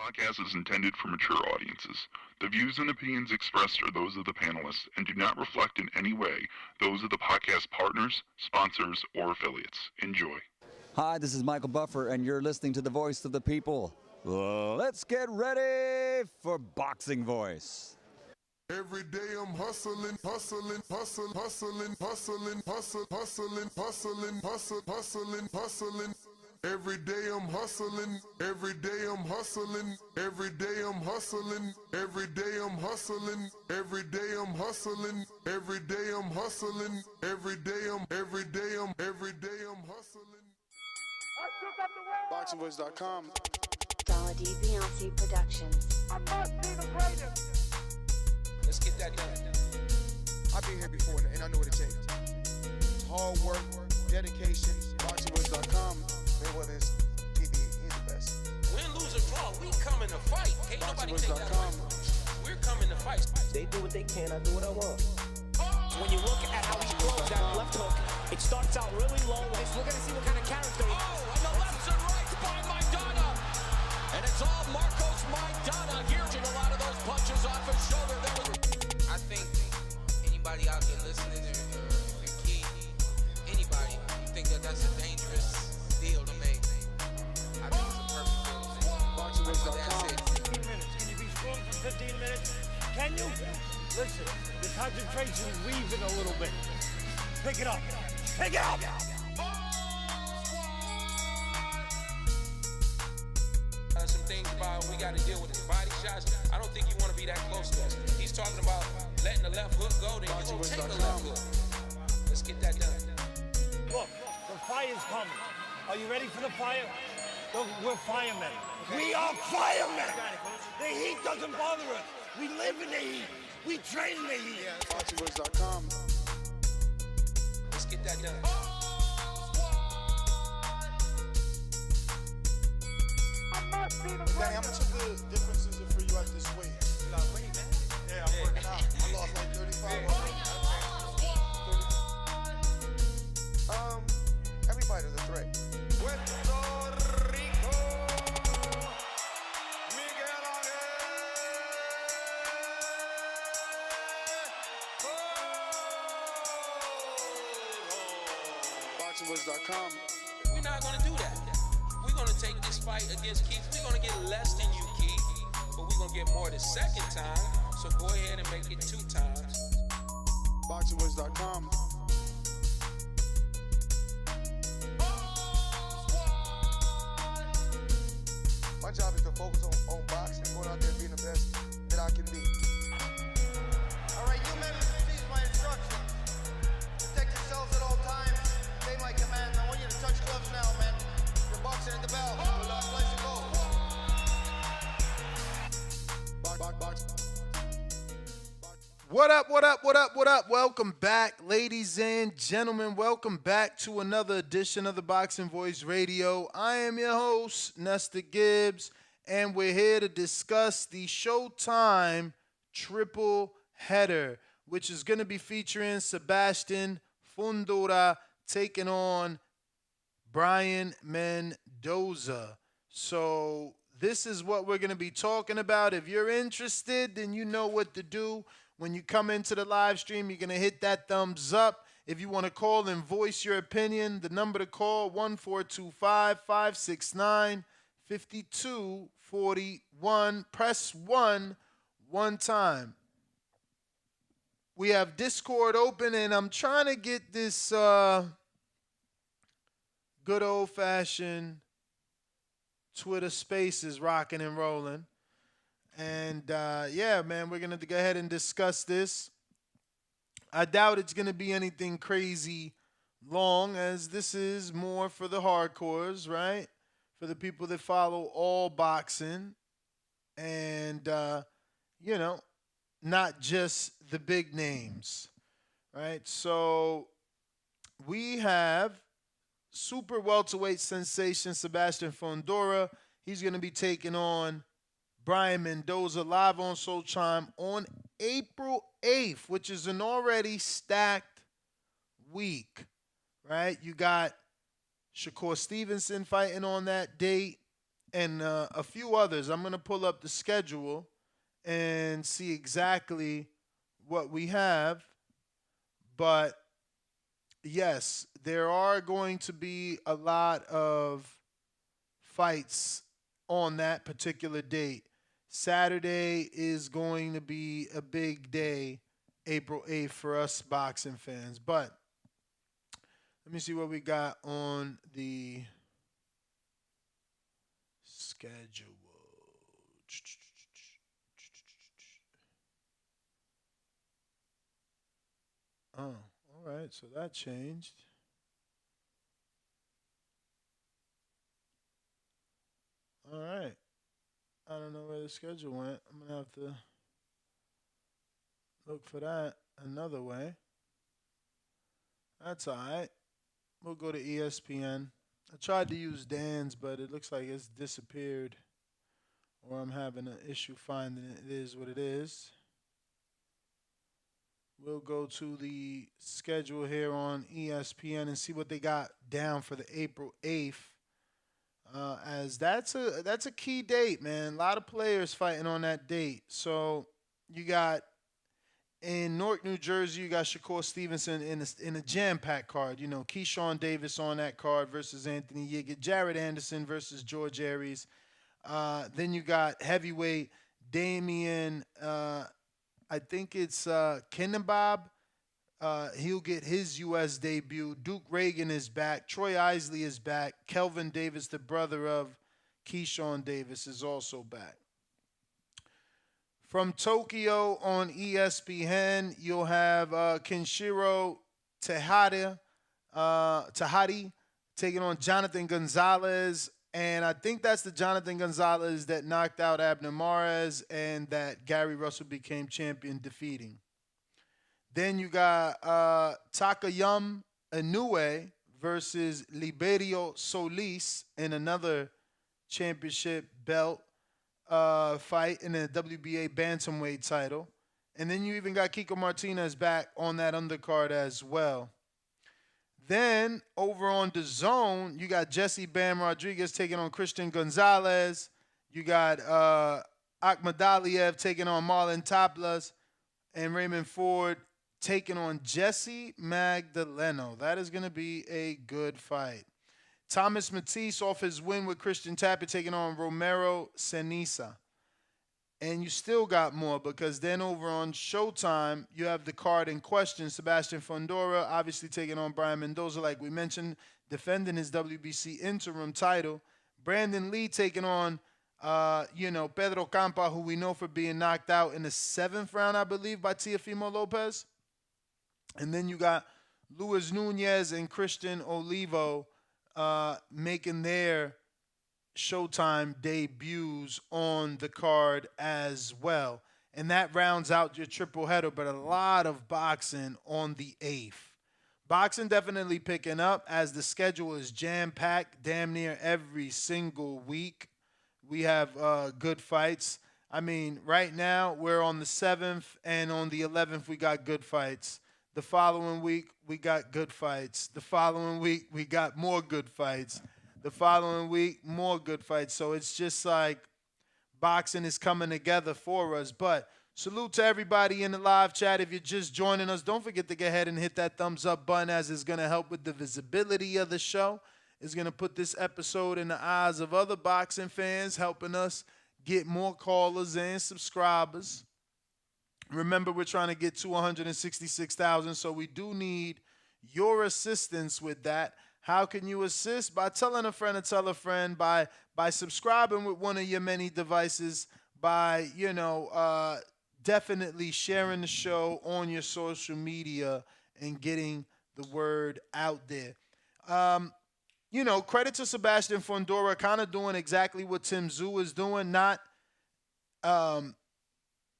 podcast is intended for mature audiences. The views and opinions expressed are those of the panelists and do not reflect in any way those of the podcast partners, sponsors, or affiliates. Enjoy. Hi, this is Michael Buffer, and you're listening to the Voice of the People. Let's get ready for Boxing Voice. Every day I'm hustling, hustling, hustling, hustling, hustling, hustling, hustling, hustling, hustling, hustling, hustling. Every day I'm hustling, every day I'm hustling, every day I'm hustling, every day I'm hustling, every day I'm hustling, every day I'm hustling, every day I'm hustling. BoxingVoice.com. Dollar D Beyonce Productions. I must be the greatest. Let's get that done. I've been here before and I know what it takes. It's hard work, dedication. BoxingVoice.com. Mayweather is he's the best. Win, lose, or draw, we coming to fight. Can't nobody take that away from us. We're coming to fight. They do what they can, I do what I want. When you look at how he throws that left hook, it starts out really low. We're going to see what kind of character he has. Oh, and the lefts and rights by Mendoza. And it's all Marcos Maidana here. A lot of those punches off his shoulder. I think anybody out there listening or key, anybody, you think that that's a dangerous deal to make. I think it's a perfect deal to make. BoxingVoice.com. 15 minutes. Can you be strong for 15 minutes? Can you? Listen, the concentration is weaving a little bit. Pick it up. Pick it up! Some things about we got to deal with his body shots. I don't think you want to be that close to us. He's talking about letting the left hook go, then you gonna take the left hook. Let's get that done. Look, the fire's coming. Are you ready for the fire? Look, we're firemen. We are firemen! The heat doesn't bother us. We live in the heat. We train in the heat. BoxingVoice.com. Let's get that done. Danny, how much of the difference is it for you at this weight? You lost weight, man? Yeah, I'm working out. I lost like 35 every fighter's a threat. Puerto Rico, Miguel BoxingVoice.com. We're not going to do that. We're going to take this fight against Keith. We're going to get less than you, Keith, but we're going to get more the second time. So go ahead and make it 2 times. BoxingVoice.com. My job is to focus on boxing, going out there being the best that I can be. All right, you men receive my instructions. Protect yourselves at all times. Obey my commands. I want you to touch gloves now, men. You're boxing at the bell. Place to go. What up, what up, what up, what up? Welcome back, ladies and gentlemen. Welcome back to another edition of the Boxing Voice Radio. I am your host, Nestor Gibbs, and we're here to discuss the Showtime Tripleheader, which is going to be featuring Sebastian Fundora taking on Brian Mendoza. So this is what we're going to be talking about. If you're interested, then you know what to do. When you come into the live stream, you're going to hit that thumbs up. If you want to call and voice your opinion, the number to call, 1-425-569-5241. Press 1 one time. We have Discord open, and I'm trying to get this good old-fashioned Twitter Spaces rocking and rolling. And, yeah, man, we're going to go ahead and discuss this. I doubt it's going to be anything crazy long, as this is more for the hardcores, right? For the people that follow all boxing and, you know, not just the big names, right? So we have super welterweight sensation Sebastian Fundora. He's going to be taking on Brian Mendoza live on Showtime on April 8th, which is an already stacked week, right? You got Shakur Stevenson fighting on that date. and a few others. I'm going to pull up the schedule and see exactly what we have. But yes, there are going to be a lot of fights on that particular date. Saturday is going to be a big day, April 8th, for us boxing fans. But let me see what we got on the schedule. Oh, all right. So that changed. All right. I don't know where the schedule went. I'm going to have to look for that another way. That's all right. We'll go to ESPN. I tried to use Dan's, but it looks like it's disappeared, or I'm having an issue finding it. It is what it is. We'll go to the schedule here on ESPN and see what they got down for the April 8th. As that's a key date, man. A lot of players fighting on that date. So you got in Newark, New Jersey, you got Shakur Stevenson in a jam-packed card. You know, Keyshawn Davis on that card versus Anthony Yiggett. Jared Anderson versus George Aries. Then you got heavyweight Damian, I think it's Kenenbob. He'll get his U.S. debut. Duke Reagan is back. Troy Isley is back. Kelvin Davis, the brother of Keyshawn Davis, is also back. From Tokyo on ESPN, you'll have Kenshiro Tehari taking on Jonathan Gonzalez. And I think that's the Jonathan Gonzalez that knocked out Abner Mares and that Gary Russell became champion defeating. Then you got Takayama Inoue versus Liberio Solis in another championship belt fight in the WBA bantamweight title. And then you even got Kiko Martinez back on that undercard as well. Then over on the zone, you got Jesse Bam Rodriguez taking on Christian Gonzalez. You got Akhmadaliev taking on Marlon Taplas, and Raymond Ford taking on Jesse Magdaleno. That is going to be a good fight. Thomas Matisse off his win with Christian Tapia taking on Romero Ceniza. And you still got more, because then over on Showtime, you have the card in question. Sebastian Fundora obviously taking on Brian Mendoza, like we mentioned, defending his WBC interim title. Brandon Lee taking on, Pedro Campa, who we know for being knocked out in the 7th round, I believe, by Teofimo Lopez. And then you got Luis Nunez and Christian Olivo making their Showtime debuts on the card as well. And that rounds out your triple header, but a lot of boxing on the 8th. Boxing definitely picking up as the schedule is jam-packed damn near every single week. We have good fights. I mean, right now we're on the 7th, and on the 11th we got good fights. The following week we got good fights. The following week we got more good fights. The following week, more good fights. So it's just like boxing is coming together for us. But salute to everybody in the live chat. If you're just joining us, don't forget to go ahead and hit that thumbs up button, as it's going to help with the visibility of the show. It's going to put this episode in the eyes of other boxing fans, helping us get more callers and subscribers. Remember, we're trying to get to 166,000, so we do need your assistance with that. How can you assist? By telling a friend to tell a friend, by subscribing with one of your many devices, by, definitely sharing the show on your social media and getting the word out there. Credit to Sebastian Fundora, kind of doing exactly what Tim Tszyu is doing, not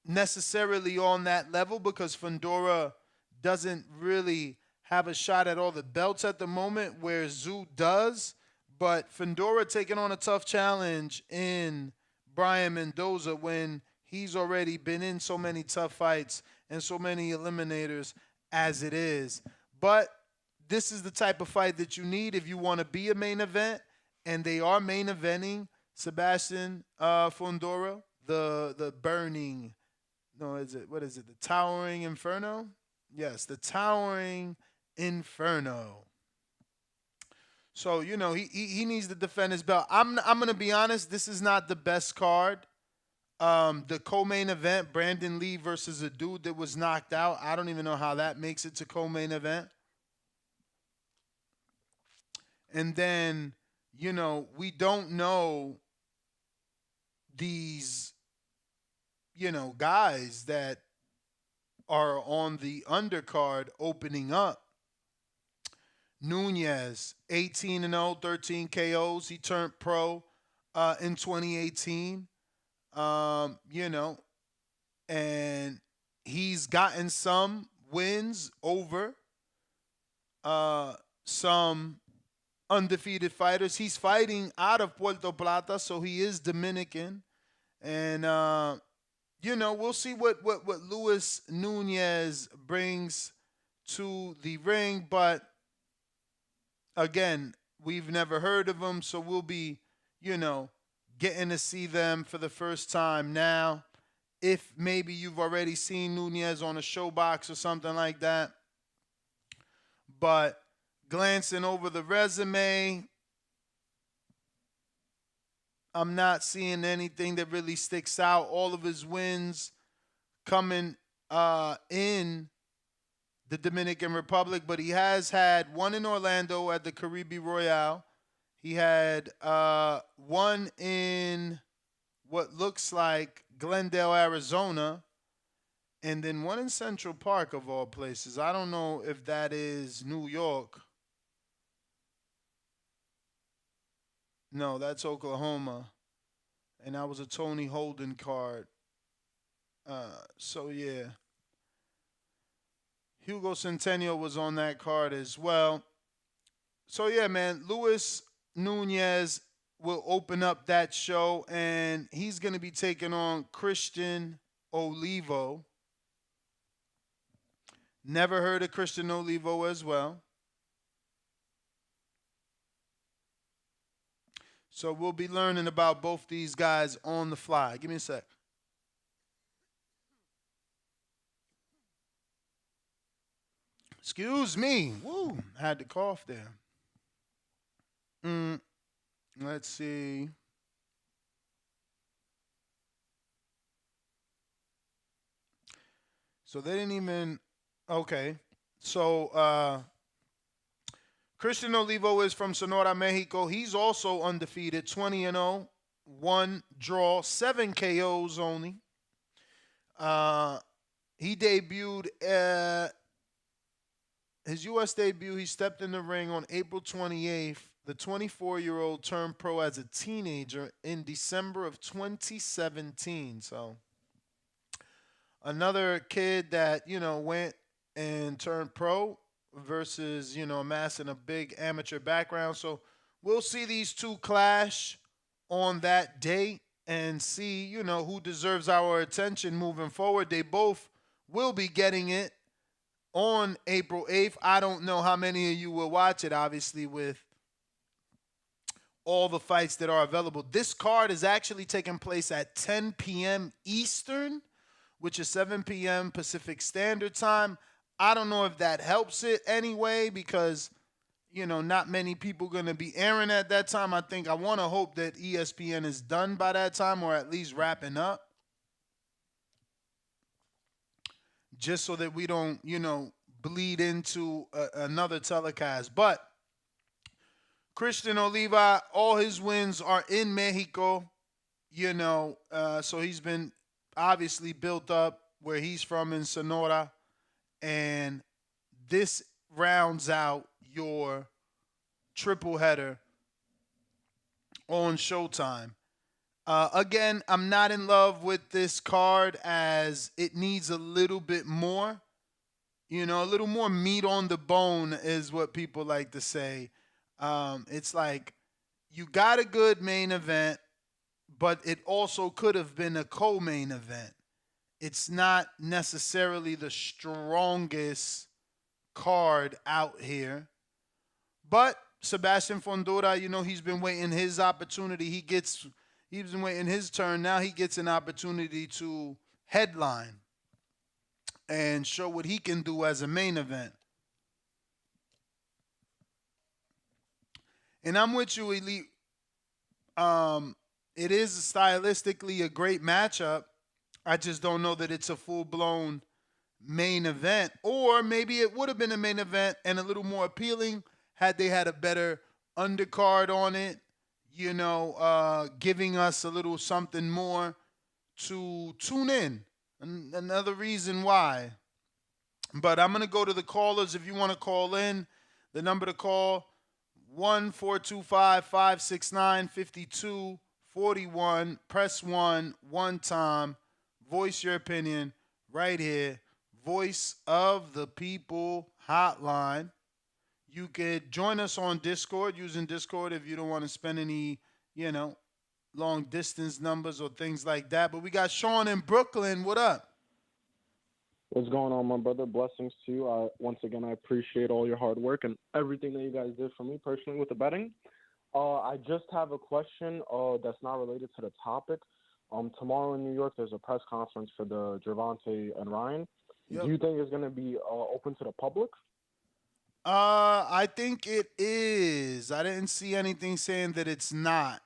necessarily on that level, because Fundora doesn't really have a shot at all the belts at the moment, where Tszyu does. But Fundora taking on a tough challenge in Brian Mendoza when he's already been in so many tough fights and so many eliminators as it is. But this is the type of fight that you need if you want to be a main event, and they are main eventing Sebastian Fundora, the burning, no, what is it? The Towering Inferno? Yes, the Towering Inferno. So, he needs to defend his belt. I'm going to be honest, this is not the best card. The co-main event, Brandon Lee versus a dude that was knocked out. I don't even know how that makes it to co-main event. And then, we don't know these, guys that are on the undercard opening up. Nunez, 18-0, 13 KOs. He turned pro in 2018. And he's gotten some wins over some undefeated fighters. He's fighting out of Puerto Plata, so he is Dominican. And, we'll see what Luis Nunez brings to the ring. But, again, we've never heard of him, so we'll be, getting to see them for the first time now. If maybe you've already seen Nunez on a showbox or something like that. But glancing over the resume, I'm not seeing anything that really sticks out. All of his wins coming in the Dominican Republic, but he has had one in Orlando at the Caribe Royale. He had one in what looks like Glendale, Arizona, and then one in Central Park, of all places. I don't know if that is New York. No, that's Oklahoma. And that was a Tony Holden card. So, yeah. Hugo Centennial was on that card as well. So, yeah, man, Luis Nunez will open up that show, and he's going to be taking on Christian Olivo. Never heard of Christian Olivo as well. So we'll be learning about both these guys on the fly. Give me a sec. Excuse me. Woo, I had to cough there. Let's see. So they didn't even. Okay. So Christian Olivo is from Sonora, Mexico. He's also undefeated, 20-0, 1 draw, 7 KOs only. He debuted his U.S. debut. He stepped in the ring on April 28th. The 24-year-old turned pro as a teenager in December of 2017. So another kid that, went and turned pro versus, amassing a big amateur background. So we'll see these two clash on that date and see, who deserves our attention moving forward. They both will be getting it on April 8th. I don't know how many of you will watch it, obviously, with all the fights that are available. This card is actually taking place at 10 p.m. Eastern, which is 7 p.m. Pacific Standard Time. I don't know if that helps it anyway because, not many people going to be airing at that time. I want to hope that ESPN is done by that time or at least wrapping up. Just so that we don't, bleed into another telecast. But Christian Oliva, all his wins are in Mexico, so he's been obviously built up where he's from in Sonora. And this rounds out your triple header on Showtime. Again, I'm not in love with this card as it needs a little bit more. A little more meat on the bone is what people like to say. It's like you got a good main event, but it also could have been a co-main event. It's not necessarily the strongest card out here. But Sebastian Fundora, he's been waiting his opportunity. He gets He's been waiting his turn. Now he gets an opportunity to headline and show what he can do as a main event. And I'm with you, Elite. It is stylistically a great matchup. I just don't know that it's a full-blown main event. Or maybe it would have been a main event and a little more appealing had they had a better undercard on it, giving us a little something more to tune in. Another reason why. But I'm going to go to the callers. If you want to call in, the number to call, 1-425-569-5241. Press 1 one time. Voice your opinion right here. Voice of the People hotline. You could join us on Discord, using Discord if you don't want to spend any, long distance numbers or things like that. But we got Sean in Brooklyn. What up? What's going on, my brother? Blessings to you. Once again, I appreciate all your hard work and everything that you guys did for me personally with the betting. I just have a question that's not related to the topic. Tomorrow in New York, there's a press conference for the Gervonta and Ryan. Yep. Do you think it's going to be open to the public? I think it is. I didn't see anything saying that it's not.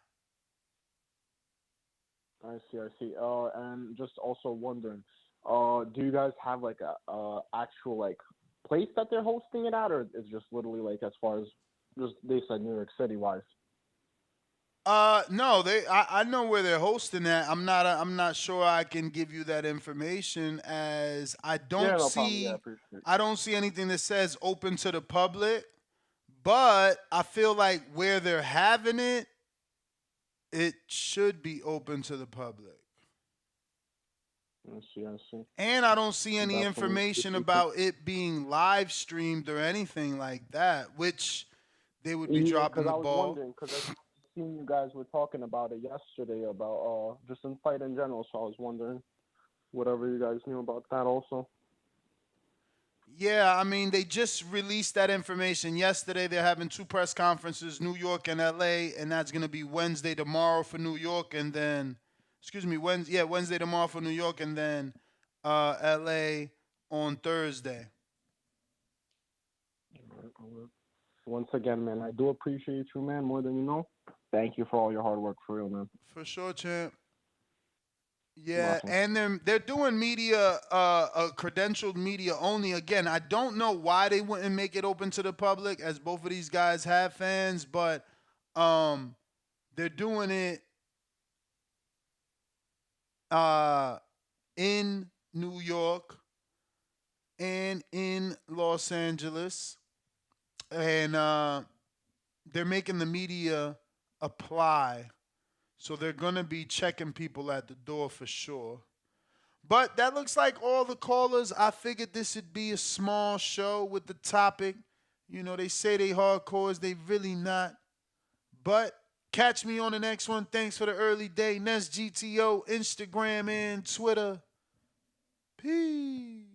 I see. And just also wondering, do you guys have like a actual like place that they're hosting it at, or is it just literally like as far as just they said New York City wise? No, I know where they're hosting at. I'm not sure I can give you that information, as I don't I don't see anything that says open to the public. But I feel like where they're having it, it should be open to the public. I see. And I don't see any information about it being live streamed or anything like that, which they would be dropping the ball. I was wondering, because I seen you guys were talking about it yesterday, about just in fight in general, so I was wondering whatever you guys knew about that also. Yeah, I mean, they just released that information yesterday. They're having 2 press conferences, New York and LA, and that's going to be Wednesday tomorrow for New York, and then, Wednesday tomorrow for New York, and then LA on Thursday. Once again, man, I do appreciate you, man, more than you know. Thank you for all your hard work, for real, man. For sure, champ. Yeah, and they're doing media, credentialed media only. Again, I don't know why they wouldn't make it open to the public, as both of these guys have fans, but they're doing it in New York and in Los Angeles, and they're making the media apply. So they're going to be checking people at the door for sure. But that looks like all the callers. I figured this would be a small show with the topic. They say they hardcores. They really not. But catch me on the next one. Thanks for the early day. Nest GTO, Instagram, and Twitter. Peace.